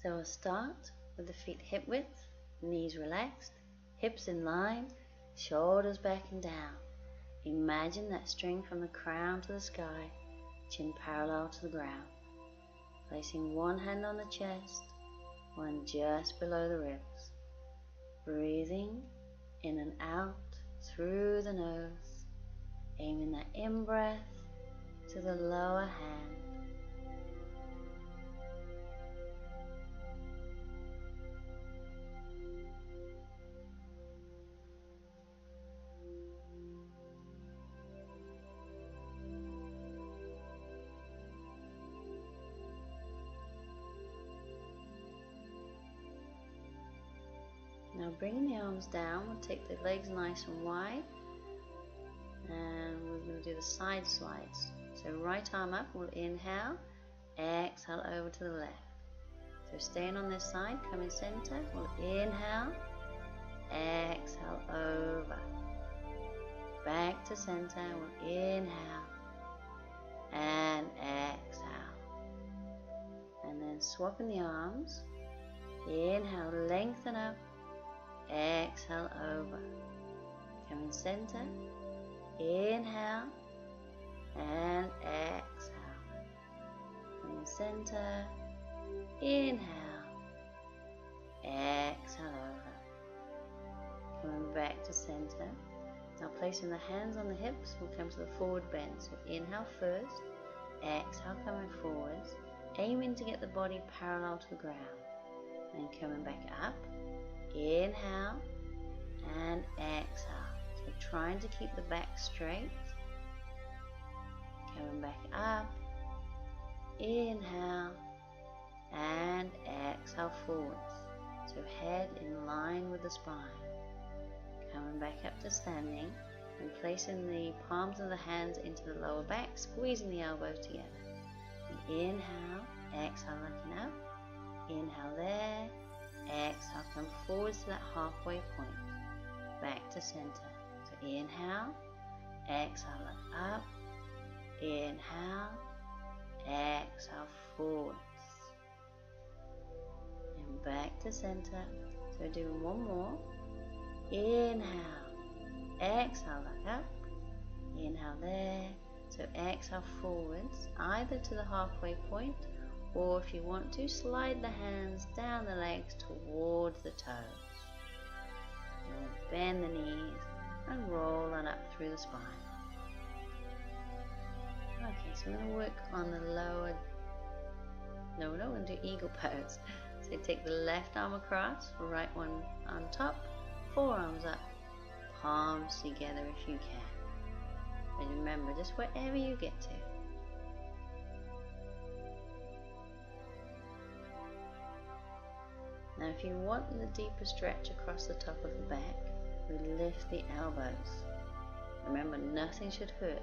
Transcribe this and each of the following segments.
So we'll start with the feet hip width, knees relaxed, hips in line, shoulders back and down. Imagine that string from the crown to the sky, chin parallel to the ground. Placing one hand on the chest, one just below the ribs. Breathing in and out through the nose, aiming that in-breath to the lower hand. Now bringing the arms down, we'll take the legs nice and wide, and we're going to do the side slides. So right arm up, we'll inhale, exhale over to the left. So staying on this side, come in center, we'll inhale, exhale over. Back to center, we'll inhale, and exhale. And then swapping the arms, inhale, lengthen up, exhale over. Come in center, inhale and exhale. Come in center, inhale, exhale over. Coming back to center. Now placing the hands on the hips, we'll come to the forward bend. So inhale first, exhale coming forwards, aiming to get the body parallel to the ground. And coming back up. Inhale and exhale. So trying to keep the back straight. Coming back up. Inhale and exhale forwards. So head in line with the spine. Coming back up to standing and placing the palms of the hands into the lower back, squeezing the elbows together. And inhale, exhale looking up. Inhale there. Exhale, come forwards to that halfway point. Back to center. So inhale, exhale, look up. Inhale, exhale, forwards. And back to center. So doing one more. Inhale, exhale, look up. Inhale there. So exhale forwards, either to the halfway point, or if you want to, slide the hands down the legs towards the toes. And bend the knees and roll on up through the spine. Okay, so we're going to work on the lower, no, we're not going to do eagle pose. So take the left arm across, right one on top, forearms up, palms together if you can. And remember, just wherever you get to. Now if you want the deeper stretch across the top of the back, we lift the elbows. Remember, nothing should hurt.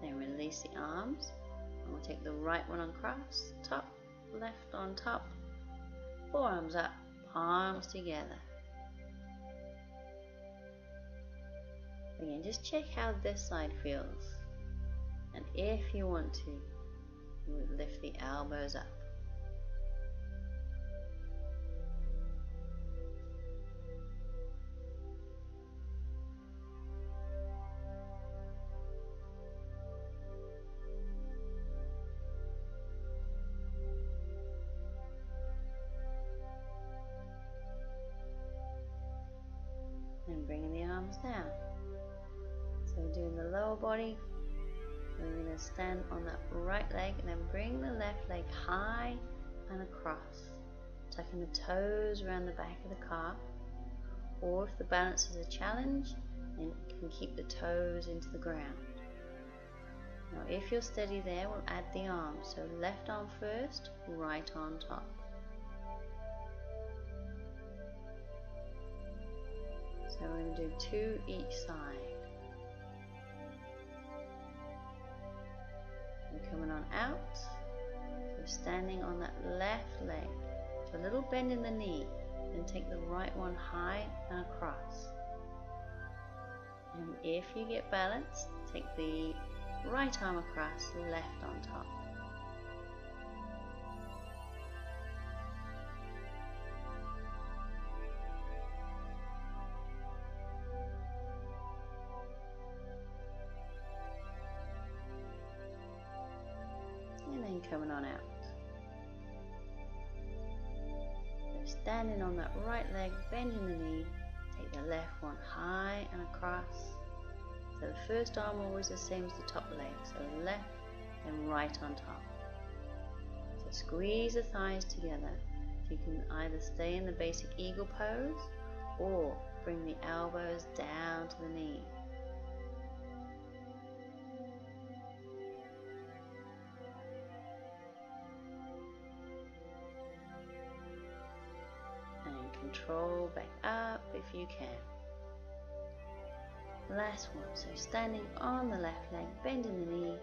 Then release the arms, and we'll take the right one across, top, left on top, forearms up, palms together. Again, just check how this side feels, and if you want to, you would lift the elbows up. And bringing the arms down. So we're doing the lower body. We're going to stand on that right leg and then bring the left leg high and across, tucking the toes around the back of the calf. Or if the balance is a challenge, then you can keep the toes into the ground. Now if you're steady there, we'll add the arms. So left arm first, right on top. So we're going to do 2 each side. And coming on out, so standing on that left leg. So a little bend in the knee, then take the right one high and across. And if you get balanced, take the right arm across, left on top. And then coming on out. So standing on that right leg, bending the knee, take the left one high and across. So the first arm always the same as the top leg, so left and right on top. So squeeze the thighs together. So you can either stay in the basic eagle pose or bring the elbows down to the knee. And control back up if you can. Last one, so standing on the left leg, bending the knee,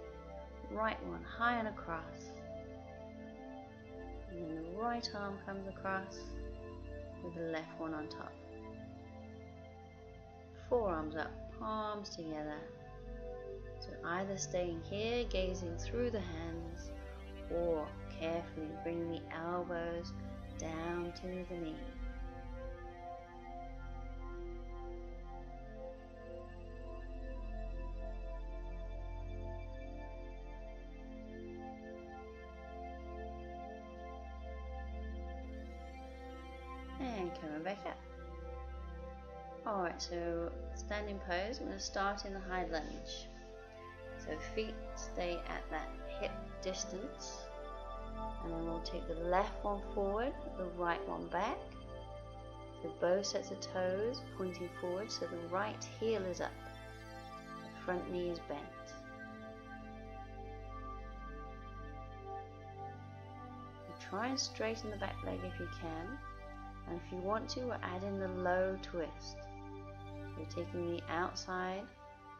right one high and across, and then the right arm comes across with the left one on top. Forearms up, palms together, so either staying here gazing through the hands or carefully bring the elbows down to the knee. And coming back up. Alright, so standing pose, I'm going to start in the high lunge. So feet stay at that hip distance, and then we'll take the left one forward, the right one back. So both sets of toes pointing forward, so the right heel is up, the front knee is bent. Try and straighten the back leg if you can. And if you want to, we'll add in the low twist. We're taking the outside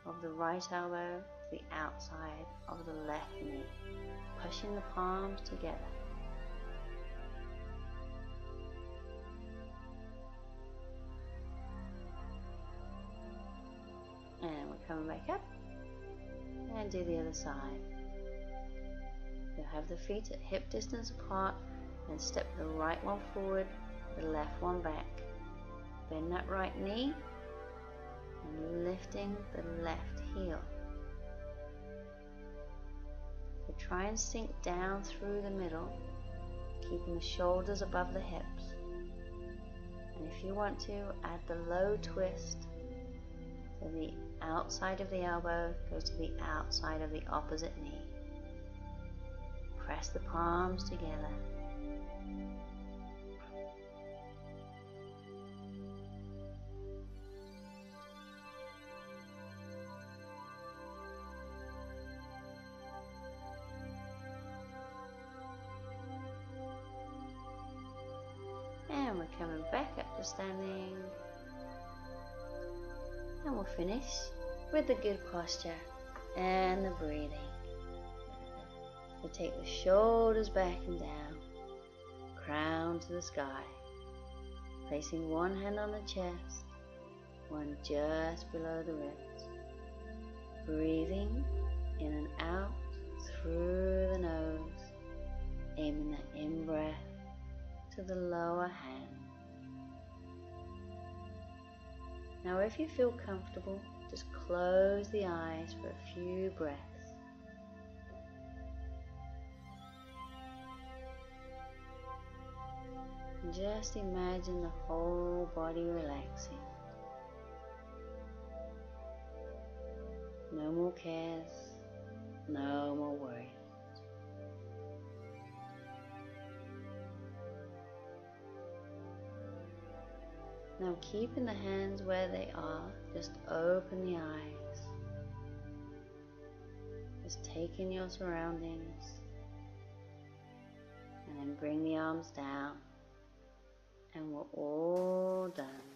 of the right elbow to the outside of the left knee, pushing the palms together. And we're coming back up and do the other side. You'll have the feet at hip distance apart and step the right one forward, the left one back. Bend that right knee and lifting the left heel. So try and sink down through the middle, keeping the shoulders above the hips. And if you want to, add the low twist, so the outside of the elbow goes to the outside of the opposite knee. Press the palms together. And we're coming back up to standing. And we'll finish with the good posture and the breathing. So take the shoulders back and down, crown to the sky, placing one hand on the chest, one just below the ribs. Breathing in and out through the nose, aiming that in-breath to the lower hand. Now if you feel comfortable, just close the eyes for a few breaths. And just imagine the whole body relaxing. No more cares, no more worries. Now keeping the hands where they are, just open the eyes. Just take in your surroundings and then bring the arms down, and we're all done.